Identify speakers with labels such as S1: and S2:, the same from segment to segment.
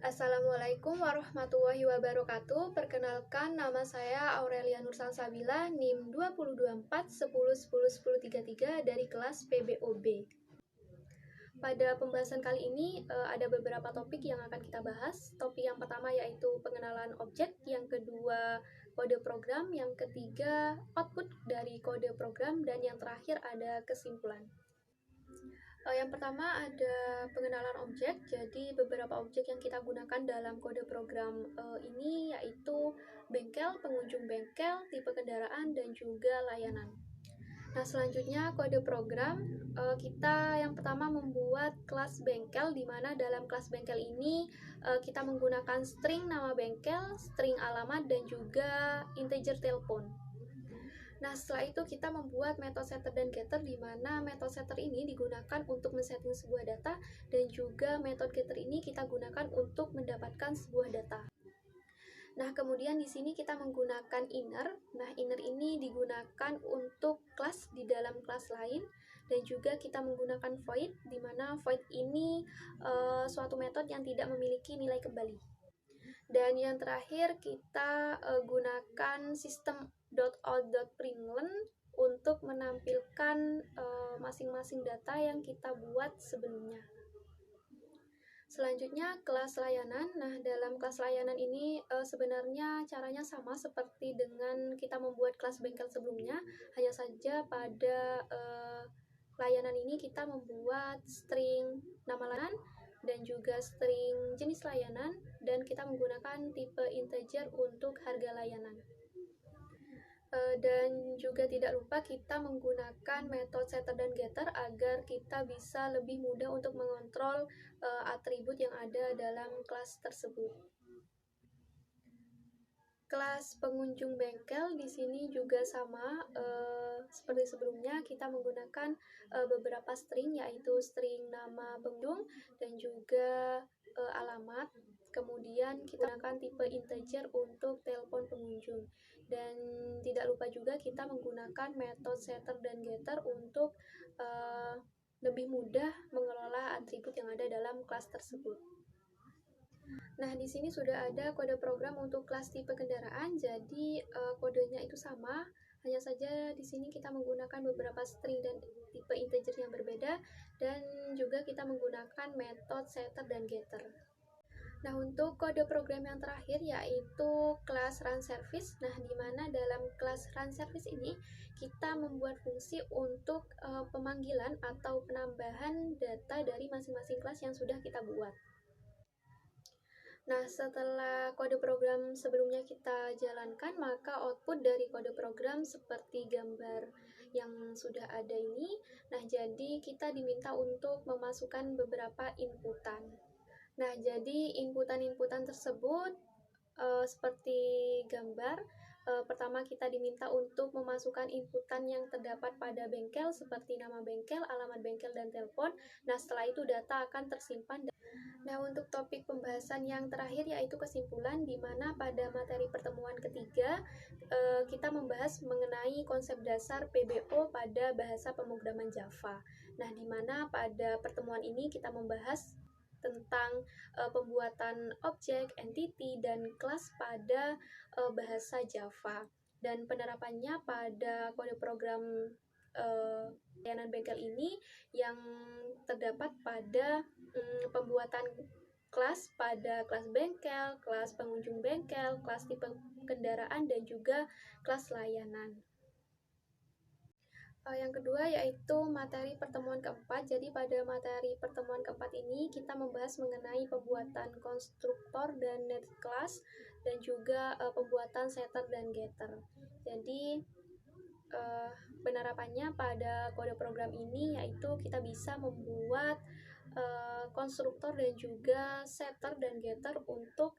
S1: Assalamualaikum warahmatullahi wabarakatuh. Perkenalkan, nama saya Aurelia Nursalsabila, NIM 2024 10 10 10 33 dari kelas PBOB. Pada pembahasan kali ini ada beberapa topik yang akan kita bahas. Topik yang pertama yaitu pengenalan objek, yang kedua kode program, yang ketiga output dari kode program, dan yang terakhir ada kesimpulan. Yang pertama ada pengenalan objek. Jadi beberapa objek yang kita gunakan dalam kode program ini yaitu bengkel, pengunjung bengkel, tipe kendaraan, dan juga layanan. Nah, selanjutnya kode program, kita yang pertama membuat kelas bengkel, di mana dalam kelas bengkel ini kita menggunakan string nama bengkel, string alamat, dan juga integer telepon. Nah, setelah itu kita membuat metode setter dan getter, di mana metode setter ini digunakan untuk men-setting sebuah data, dan juga metode getter ini kita gunakan untuk mendapatkan sebuah data. Nah, kemudian di sini kita menggunakan inner. Nah, inner ini digunakan untuk kelas di dalam kelas lain, dan juga kita menggunakan void, di mana void ini suatu metode yang tidak memiliki nilai kembali. Dan yang terakhir kita gunakan sistem .out.println untuk menampilkan masing-masing data yang kita buat sebelumnya. Selanjutnya kelas layanan. Nah, dalam kelas layanan ini sebenarnya caranya sama seperti dengan kita membuat kelas bengkel sebelumnya, hanya saja pada layanan ini kita membuat string nama layanan dan juga string jenis layanan, dan kita menggunakan tipe integer untuk harga layanan. Dan juga tidak lupa kita menggunakan metode setter dan getter agar kita bisa lebih mudah untuk mengontrol atribut yang ada dalam kelas tersebut. Kelas pengunjung bengkel di sini juga sama seperti sebelumnya, kita menggunakan beberapa string, yaitu string nama pengunjung dan juga alamat. Kemudian kita gunakan tipe integer untuk telepon pengunjung, dan tidak lupa juga kita menggunakan metode setter dan getter untuk lebih mudah mengelola atribut yang ada dalam kelas tersebut. Nah, di sini sudah ada kode program untuk kelas tipe kendaraan, jadi kodenya itu sama, hanya saja di sini kita menggunakan beberapa string dan tipe integer yang berbeda, dan juga kita menggunakan metode setter dan getter. Nah, untuk kode program yang terakhir yaitu kelas run service. Nah, di mana dalam kelas run service ini kita membuat fungsi untuk pemanggilan atau penambahan data dari masing-masing kelas yang sudah kita buat. Nah, setelah kode program sebelumnya kita jalankan, maka output dari kode program seperti gambar yang sudah ada ini. Nah, jadi kita diminta untuk memasukkan beberapa inputan. Nah, jadi inputan-inputan tersebut seperti gambar. Pertama kita diminta untuk memasukkan inputan yang terdapat pada bengkel seperti nama bengkel, alamat bengkel, dan telepon. Nah, setelah itu data akan tersimpan. Nah, untuk topik pembahasan yang terakhir yaitu kesimpulan, di mana pada materi pertemuan ketiga kita membahas mengenai konsep dasar PBO pada bahasa pemrograman Java. Nah, di mana pada pertemuan ini kita membahas tentang pembuatan objek, entity, dan kelas pada bahasa Java, dan penerapannya pada kode program layanan bengkel ini yang terdapat pada pembuatan kelas pada kelas bengkel, kelas pengunjung bengkel, kelas tipe kendaraan, dan juga kelas layanan. Yang kedua yaitu materi pertemuan keempat. Jadi pada materi pertemuan keempat ini kita membahas mengenai pembuatan konstruktor dan net class, dan juga pembuatan setter dan getter. Jadi penerapannya pada kode program ini yaitu kita bisa membuat konstruktor dan juga setter dan getter untuk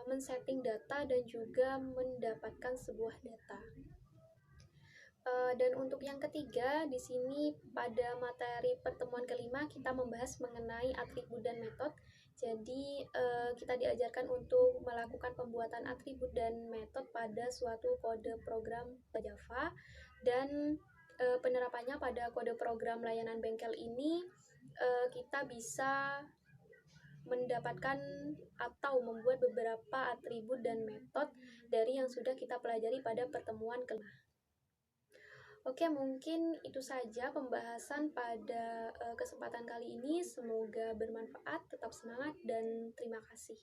S1: men-setting data dan juga mendapatkan sebuah data. Dan untuk yang ketiga, di sini pada materi pertemuan kelima kita membahas mengenai atribut dan metode. Jadi kita diajarkan untuk melakukan pembuatan atribut dan metode pada suatu kode program Java, dan penerapannya pada kode program layanan bengkel ini kita bisa mendapatkan atau membuat beberapa atribut dan metode dari yang sudah kita pelajari pada pertemuan kelima. Oke, mungkin itu saja pembahasan pada kesempatan kali ini. Semoga bermanfaat, tetap semangat, dan terima kasih.